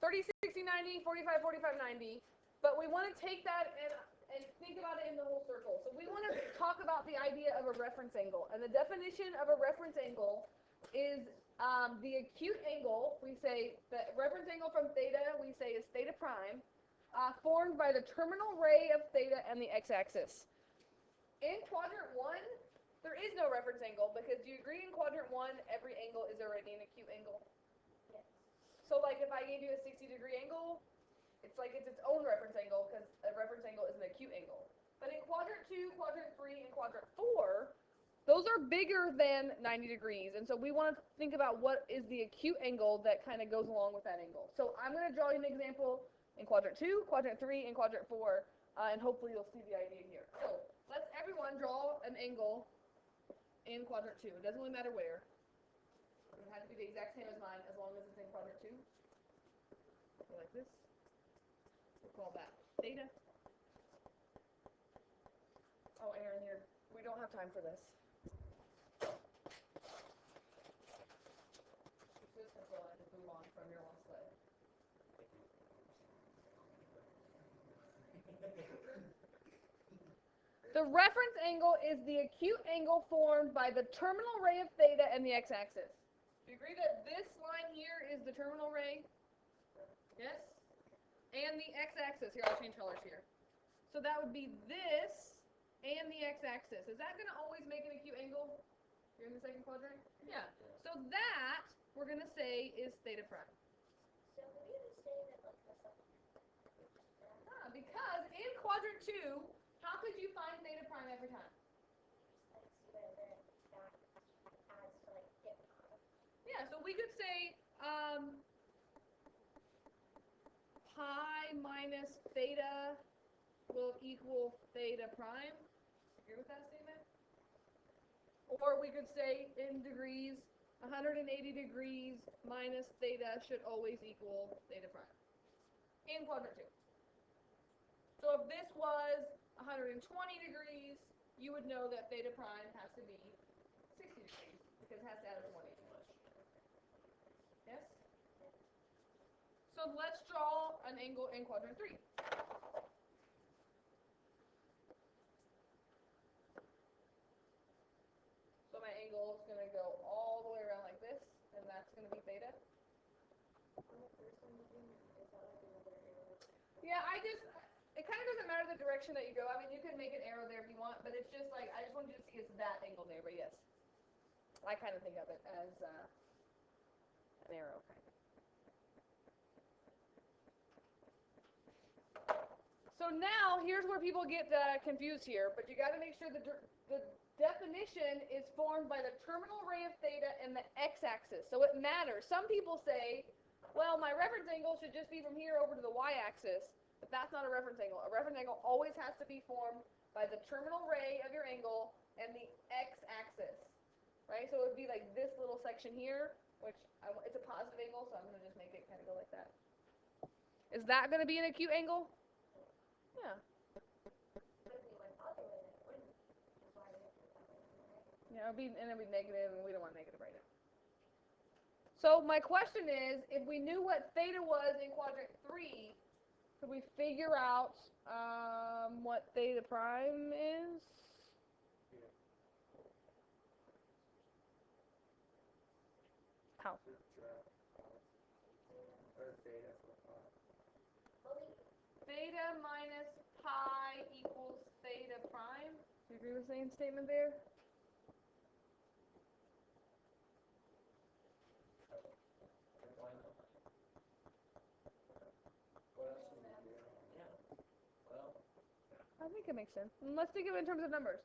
30, 60, 90, 45, 45, 90. But we want to take that and think about it in the whole circle. So we want to talk about the idea of a reference angle. And the definition of a reference angle is the acute angle. We say the reference angle from theta, we say is theta prime, formed by the terminal ray of theta and the x-axis. In quadrant 1, there is no reference angle because do you agree in quadrant 1 every angle is already an acute angle? Yes. So like if I gave you a 60-degree angle, it's like it's its own reference angle because a reference angle is an acute angle. But in quadrant 2, quadrant 3, and quadrant 4, those are bigger than 90 degrees. And so we want to think about what is the acute angle that kind of goes along with that angle. So I'm going to draw you an example in quadrant 2, quadrant 3, and quadrant 4, and hopefully you'll see the idea here. So let's everyone draw an angle in quadrant 2. It doesn't really matter where. It has to be the exact same as mine as long as it's in quadrant 2. Go like this. We'll call that theta. Oh, Aaron, we don't have time for this. Just go ahead and move on from your long slide. The reference angle is the acute angle formed by the terminal ray of theta and the x-axis. Do you agree that this line here is the terminal ray? Yes? And the x-axis. Here, I'll change colors here. So that would be this and the x-axis. Is that going to always make an acute angle? You're in the second quadrant? Yeah. So that, we're going to say, is theta prime. So what do you say that like this? Because in quadrant 2, how could you find theta prime every time? Yeah, so we could say pi minus theta will equal theta prime. Agree with that statement? Or we could say in degrees, 180 degrees minus theta should always equal theta prime in quadrant 2. So if this was 120 degrees, you would know that theta prime has to be 60 degrees because it has to add a 20 English. Yes? So let's draw an angle in quadrant 3. So my angle is going to go all the way around like this, and that's going to be theta. Yeah, it kind of doesn't matter the direction that you go. I mean, you can make an arrow there if you want, but it's just like, I just wanted you to see it's that angle there, but yes. I kind of think of it as an arrow, kind of. So now, here's where people get confused here, but you got to make sure the definition is formed by the terminal ray of theta and the x-axis. So it matters. Some people say, well, my reference angle should just be from here over to the y-axis. But that's not a reference angle. A reference angle always has to be formed by the terminal ray of your angle and the x-axis, right? So it would be like this little section here, which it's a positive angle, so I'm going to just make it kind of go like that. Is that going to be an acute angle? Yeah. Yeah, it'll be negative, and we don't want negative right now. So my question is, if we knew what theta was in quadrant 3, could we figure out what theta prime is? How? Theta minus pi equals theta prime. Do you agree with the same statement there? I think it makes sense. Let's think of it in terms of numbers.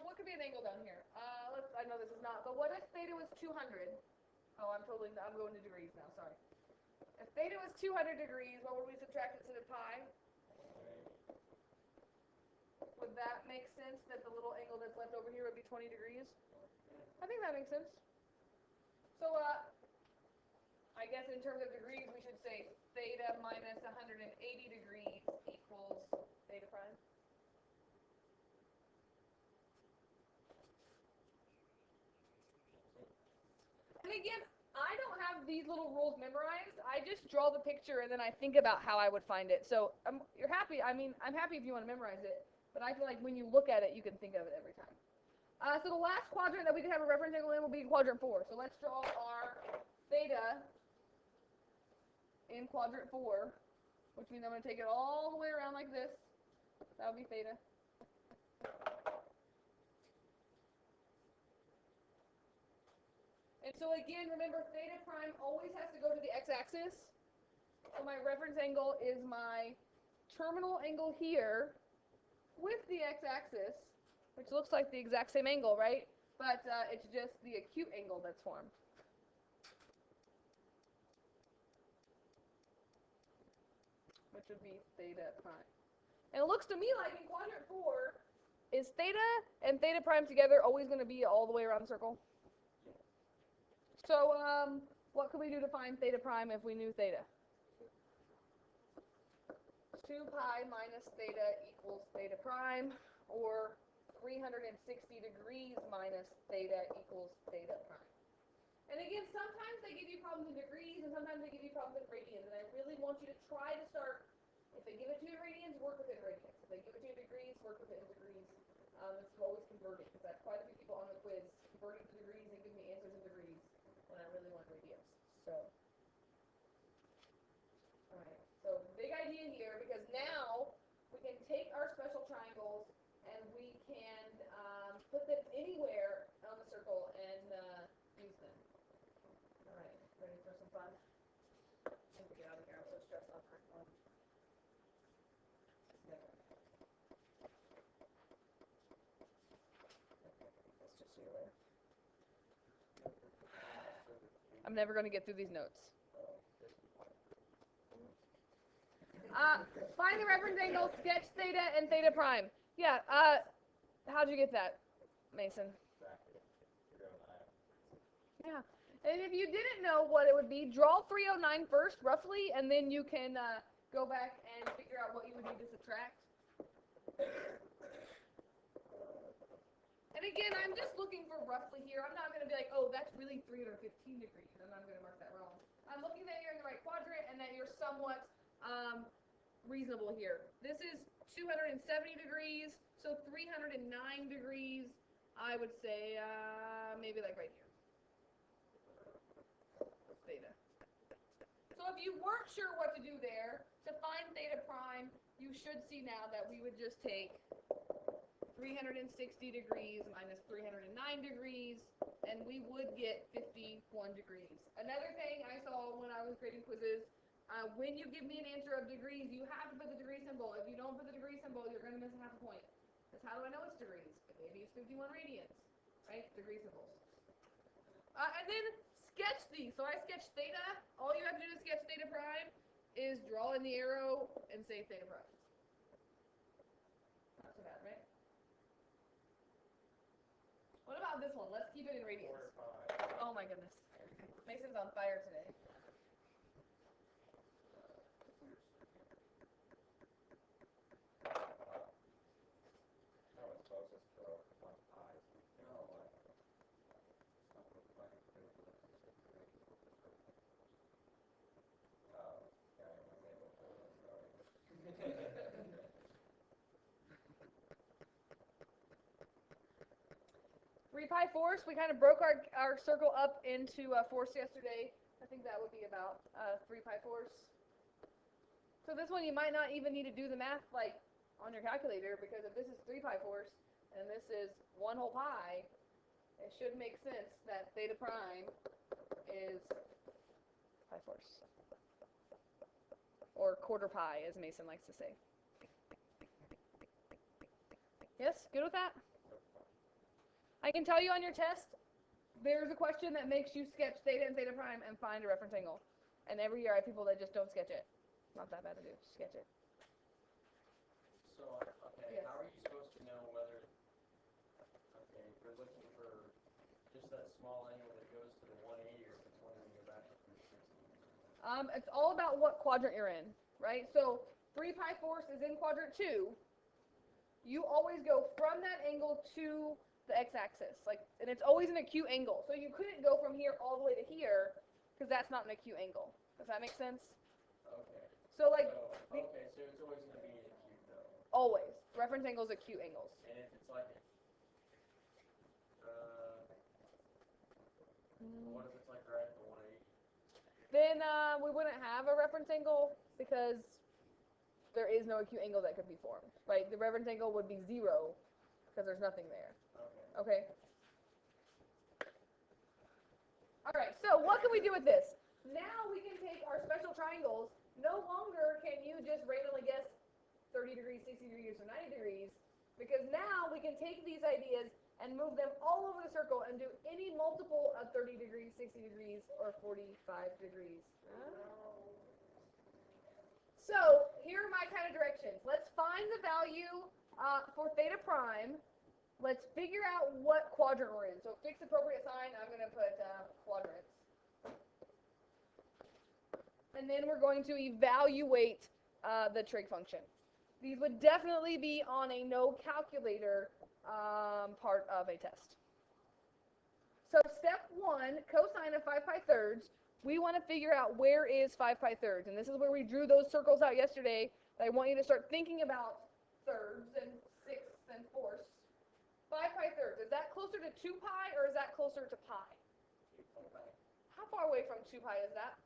What could be an angle down here? I know this is not, but what if theta was 200? Oh, I'm going to degrees now, sorry. If theta was 200 degrees, what would we subtract instead of pi? Would that make sense that the little angle that's left over here would be 20 degrees? I think that makes sense. So, I guess in terms of degrees, we should say theta minus 180 degrees equals theta prime. And again, I don't have these little rules memorized. I just draw the picture and then I think about how I would find it. So you're happy. I mean, I'm happy if you want to memorize it, but I feel like when you look at it, you can think of it every time. So the last quadrant that we can have a reference angle in will be quadrant 4. So let's draw our theta in quadrant 4, which means I'm going to take it all the way around like this. That would be theta. And so again, remember, theta prime always has to go to the x-axis. So my reference angle is my terminal angle here with the x-axis, which looks like the exact same angle, right? But it's just the acute angle that's formed. Which would be theta prime. And it looks to me like in quadrant 4, is theta and theta prime together always going to be all the way around the circle? So what could we do to find theta prime if we knew theta? 2 pi minus theta equals theta prime, or 360 degrees minus theta equals theta prime. And again, sometimes they give you problems in degrees, and sometimes they give you problems in radians, and I really want you to try to start, if they give it to you in radians, work within radians. If they give it to you in degrees, work within degrees. It's always converting, because I have quite a few people on the quiz converting to degrees and giving me answers in degrees when I really want radians. So, alright, so big idea here, because now we can take our special triangles and we can put them anywhere on the circle and use them. Alright, ready for some fun? Let me get out of here, I'm so stressed out for fun. I'm never going to get through these notes. Find the reference angle, sketch theta and theta prime. Yeah, how'd you get that, Mason? Yeah. And if you didn't know what it would be, draw 309 first, roughly, and then you can go back and figure out what you would need to subtract. And again, I'm just looking for roughly here. I'm not going to be like, oh, that's really 315 degrees, and I'm going to mark that wrong. I'm looking that you're in the right quadrant and that you're somewhat reasonable here. This is 270 degrees, so 309 degrees, I would say maybe like right here. Theta. So if you weren't sure what to do there, to find theta prime, you should see now that we would just take 360 degrees minus 309 degrees, and we would get 51 degrees. Another thing I saw when I was grading quizzes, when you give me an answer of degrees, you have to put the degree symbol. If you don't put the degree symbol, you're going to miss half a point. Because how do I know it's degrees? Maybe it's 51 radians, right? Degree symbols. And then sketch these. So I sketched theta. All you have to do to sketch theta prime is draw in the arrow and say theta prime. Not so bad, right? What about this one? Let's keep it in radians. Oh my goodness. Mason's on fire today. Pi force, we kind of broke our circle up into force yesterday. I think that would be about 3 pi force. So this one you might not even need to do the math like on your calculator, because if this is 3 pi force and this is 1 whole pi, it should make sense that theta prime is pi force. Or quarter pi, as Mason likes to say. Yes, good with that? I can tell you on your test, there's a question that makes you sketch theta and theta prime and find a reference angle. And every year I have people that just don't sketch it. Not that bad to do. Sketch it. So, okay, yes. How are you supposed to know whether, okay, if you're looking for just that small angle that goes to the 180 or if it's one that you go back to 360? It's all about what quadrant you're in, right? So 3 pi force is in quadrant 2. You always go from that angle to the x-axis, and it's always an acute angle. So you couldn't go from here all the way to here, because that's not an acute angle. Does that make sense? Okay. So like, So it's always going to be an acute though. always, reference angles, acute angles. And if it's like, what if it's like right at the 180? Then we wouldn't have a reference angle because there is no acute angle that could be formed, right? The reference angle would be 0 because there's nothing there. Okay. Okay? All right, so what can we do with this? Now we can take our special triangles. No longer can you just randomly guess 30 degrees, 60 degrees, or 90 degrees, because now we can take these ideas and move them all over the circle and do any multiple of 30 degrees, 60 degrees, or 45 degrees. So here are my kind of directions. Let's find the value for theta prime. Let's figure out what quadrant we're in. So fixed appropriate sign, I'm going to put quadrants. And then we're going to evaluate the trig function. These would definitely be on a no calculator part of a test. So step 1, cosine of 5 pi thirds, we want to figure out where is 5 pi thirds. And this is where we drew those circles out yesterday. I want you to start thinking about thirds and sixths and fourths. 5 pi thirds, is that closer to 2 pi or is that closer to pi? How far away from 2 pi is that?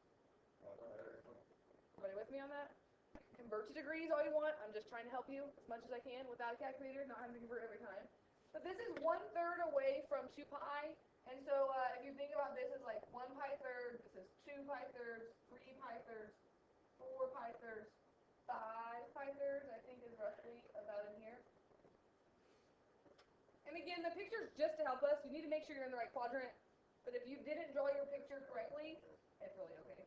Everybody with me on that? Convert to degrees all you want. I'm just trying to help you as much as I can without a calculator, not having to convert every time. But this is 1/3 away from 2 pi. And so if you think about this as like 1 pi thirds, this is 2 pi thirds, 3 pi thirds, 4 pi thirds, 5 pi thirds, I think is roughly about in here. And again, the picture's just to help us. You need to make sure you're in the right quadrant. But if you didn't draw your picture correctly, it's really okay.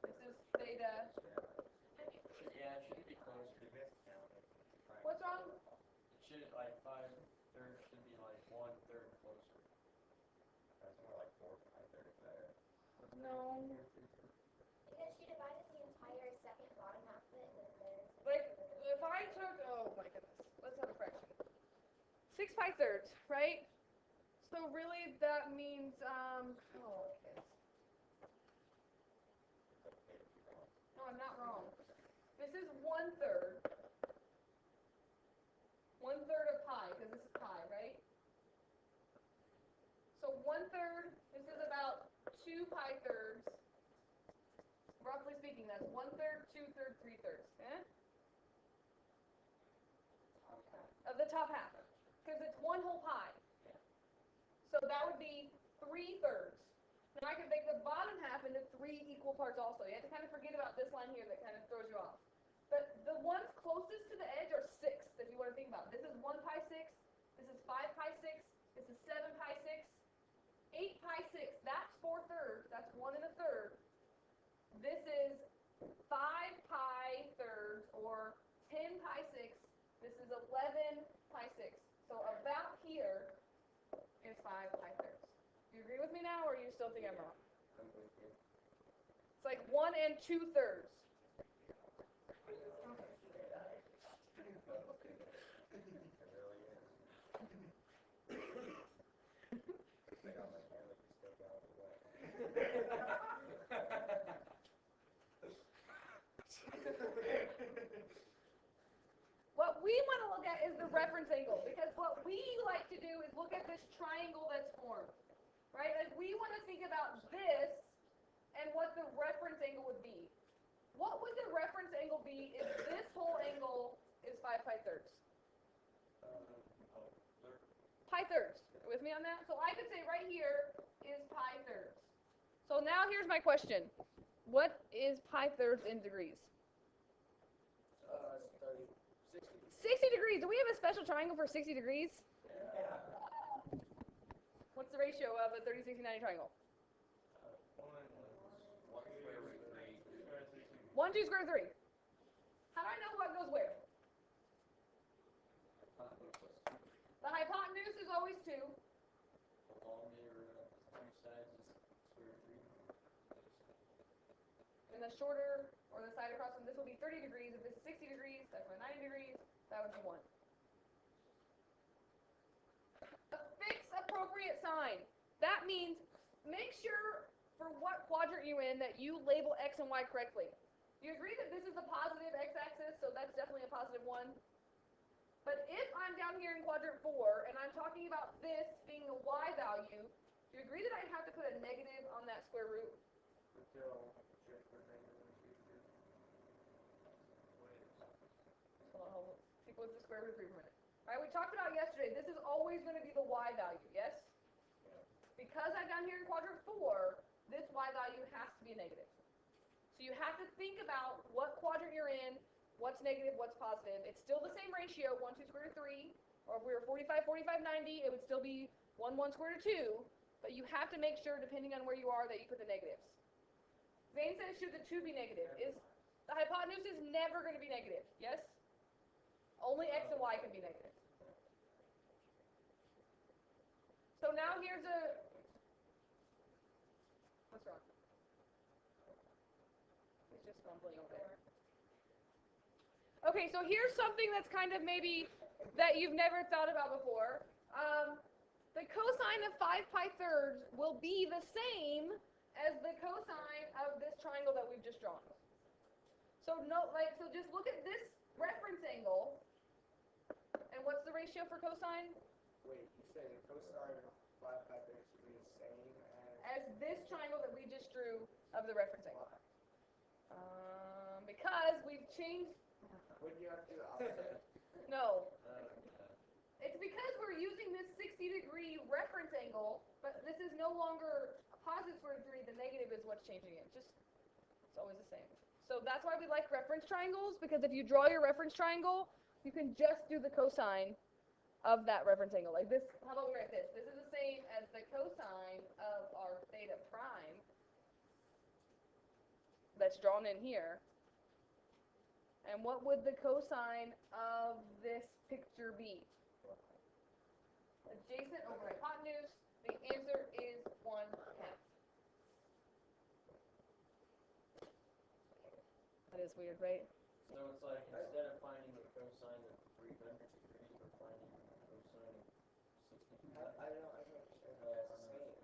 This is theta. Yeah, it should be closer to this count. What's wrong? It should, like, 5/3 should be like 1/3 closer. That's more like 4 5/3 there. No. Because she divided the entire second bottom half of it, and then Like, if I took, oh my goodness, let's have a fraction. 6 pi thirds, right? So really that means, oh, kids. No, I'm not wrong. This is 1/3. 1/3 of pi, because this is pi, right? So 1/3, this is about 2 pi thirds. Roughly speaking, that's 1/3, 2/3, 3/3. Eh? Of the top half. Because it's 1 whole pi. So that would be 3/3. Now I can make the bottom half into 3 equal parts also. You have to kind of forget about this line here that kind of throws you off. But the ones closest to the edge are sixths, if you want to think about it. This is 1 pi 6, this is 5 pi 6, this is 7 pi 6, 8 pi 6, that's 4/3, that's 1 1/3. This is 5 pi thirds, or 10 pi 6, this is 11 pi 6. So about here is 5 pi thirds. Do you agree with me now, or do you still think I'm wrong? It's like 1 2/3. What we want to look at is the reference angle, because what we like to do is look at this triangle that's formed, right? Like we want to think about this and what the reference angle would be. What would the reference angle be if this whole angle is 5 pi thirds? Pi thirds. With me on that? So I could say right here is pi thirds. So now here's my question. What is pi thirds in degrees? 60 degrees. Do we have a special triangle for 60 degrees? Yeah. What's the ratio of a 30, 60, 90 triangle? 1, 2 square 3. How do I know what goes where? The hypotenuse is always 2. And the shorter, or the side across from this will be 30 degrees. If this is 60 degrees, that's 90 degrees. That would be 1. A fixed appropriate sign. That means make sure for what quadrant you're in that you label x and y correctly. You agree that this is a positive x-axis, so that's definitely a positive 1. But if I'm down here in quadrant 4 and I'm talking about this being a y value, do you agree that I'd have to put a negative on that square root? Hold on. Stick with the square root for a minute. All right, we talked about yesterday, this is always going to be the y value, yes? Because I'm down here in quadrant 4, this y value has to be a negative. So you have to think about what quadrant you're in, what's negative, what's positive. It's still the same ratio, 1, 2 square root of 3, or if we were 45, 45, 90, it would still be 1, 1 square root of 2, but you have to make sure, depending on where you are, that you put the negatives. Zane says, should the 2 be negative? Is the hypotenuse is never going to be negative, yes? Only x and y can be negative. So now here's a... What's wrong? It's just fumbling over there. Okay, so here's something that's kind of maybe that you've never thought about before. The cosine of 5 pi thirds will be the same as the cosine of this triangle that we've just drawn. So so just look at this reference angle, and what's the ratio for cosine? Wait, you say the cosine of 5 pi thirds should be the same As this triangle that we just drew of the reference angle. Because we've changed... Wouldn't you have to do the opposite? No. It's because we're using this 60-degree reference angle, but this is no longer a positive square root of 3. The negative is what's changing it. It's always the same. So that's why we like reference triangles, because if you draw your reference triangle, you can just do the cosine of that reference angle. Like this, how about we write this? This is the same as the cosine of our theta prime that's drawn in here. And what would the cosine of this picture be? Adjacent over hypotenuse. The answer is 1/2. That is weird, right? So it's like instead of finding the cosine of 300 degrees, we're finding the cosine of 60 degrees. I don't understand how that's the same.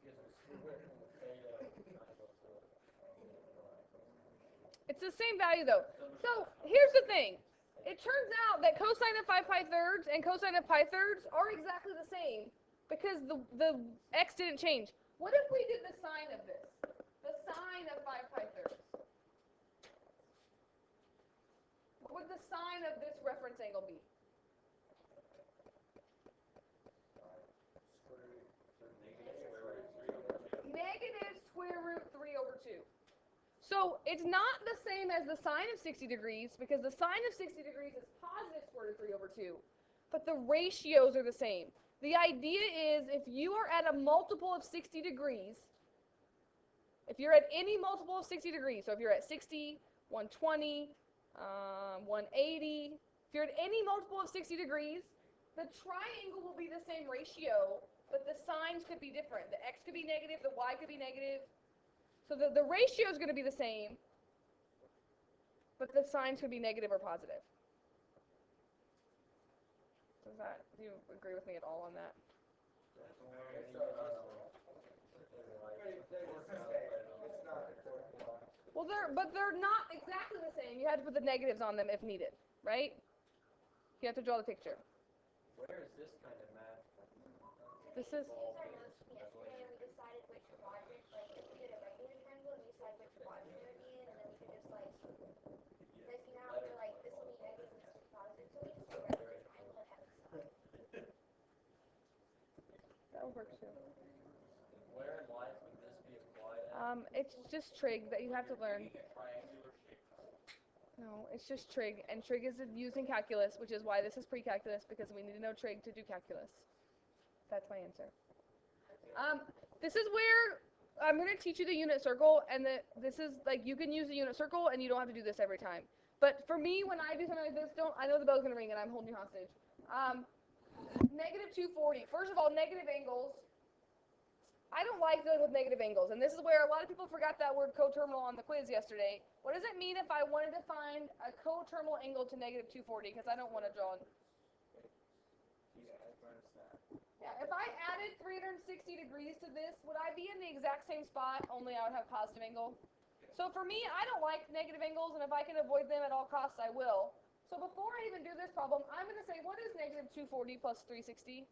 Because it's split from the theta angle to It's the same value though. So here's the thing. It turns out that cosine of 5 pi thirds and cosine of pi thirds are exactly the same because the x didn't change. What if we did the sine of this? The sine of 5 pi thirds. What would the sine of this reference angle be? Negative square root 3 over 2. So it's not the same as the sine of 60 degrees because the sine of 60 degrees is positive square root of 3 over 2. But the ratios are the same. The idea is if you are at a multiple of 60 degrees, if you're at any multiple of 60 degrees, so if you're at 60, 120, 180, if you're at any multiple of 60 degrees, the triangle will be the same ratio, but the signs could be different. The x could be negative, the y could be negative. So the ratio is going to be the same, but the signs could be negative or positive. Do you agree with me at all on that? Well, they're not exactly the same. You have to put the negatives on them if needed, right? You have to draw the picture. Where is this kind of math? This is... Our notes from yesterday, and we decided which quadrant, like if we did a regular triangle, and we decided which quadrant it would be in, and then we could just like, because you know, we're like, this will be negative, and this will be positive, so we just do a regular triangle and have it side. That would work too. Where in life would this be applied at? It's just trig that you have to learn. No, it's just trig, and trig is used in calculus, which is why this is pre-calculus, because we need to know trig to do calculus. That's my answer. This is where I'm going to teach you the unit circle, and this is like you can use the unit circle, and you don't have to do this every time. But for me, when I do something like this, I know the bell's going to ring, and I'm holding you hostage. Negative 240. First of all, negative angles. I don't like dealing with negative angles, and this is where a lot of people forgot that word coterminal on the quiz yesterday. What does it mean if I wanted to find a coterminal angle to negative 240? Because I don't want to draw. If I added 360 degrees to this, would I be in the exact same spot, only I would have positive angle? So for me, I don't like negative angles, and if I can avoid them at all costs, I will. So before I even do this problem, I'm going to say, what is negative 240 plus 360?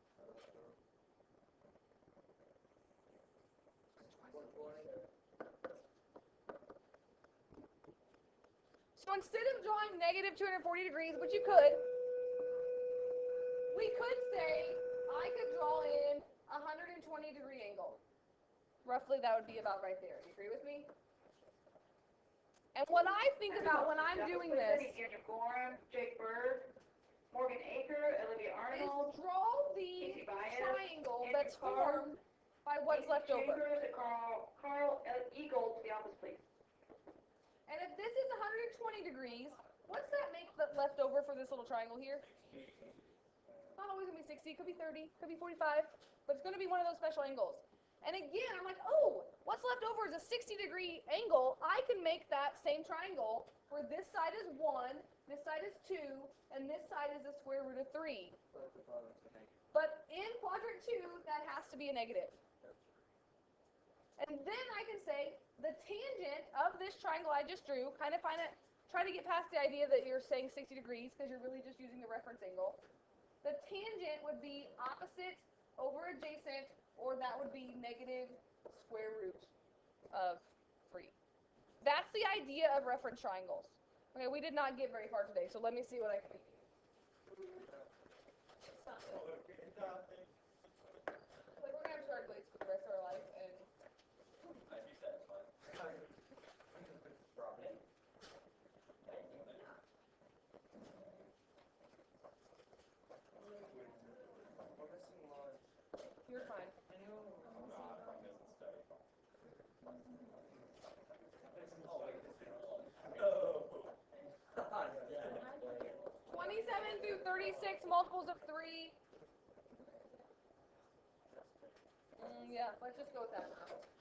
So instead of drawing negative 240 degrees, which you could, we could say I could draw in a 120 degree angle. Roughly, that would be about right there. You agree with me? And what I think about when I'm doing this Jake Berg, Morgan Aker, Olivia is Arnold, draw the triangle that's formed by what's left over. Carl Eagle to the office, please. And if this is 120 degrees, what's that make left over for this little triangle here? Not always going to be 60, could be 30, could be 45, but it's going to be one of those special angles. And again, I'm like, oh, what's left over is a 60-degree angle. I can make that same triangle where this side is 1, this side is 2, and this side is the square root of 3. But in quadrant 2, that has to be a negative. And then I can say the tangent of this triangle I just drew, try to get past the idea that you're saying 60 degrees because you're really just using the reference angle. The tangent would be opposite over adjacent, or that would be negative square root of 3. That's the idea of reference triangles. Okay, we did not get very far today, so let me see what I can do. Like, we're going to have shark blades for the rest of our life, and I'd be satisfied. Probably. you're fine. Oh. 27 through 36 multiples of 3. Yeah, let's just go with that for now.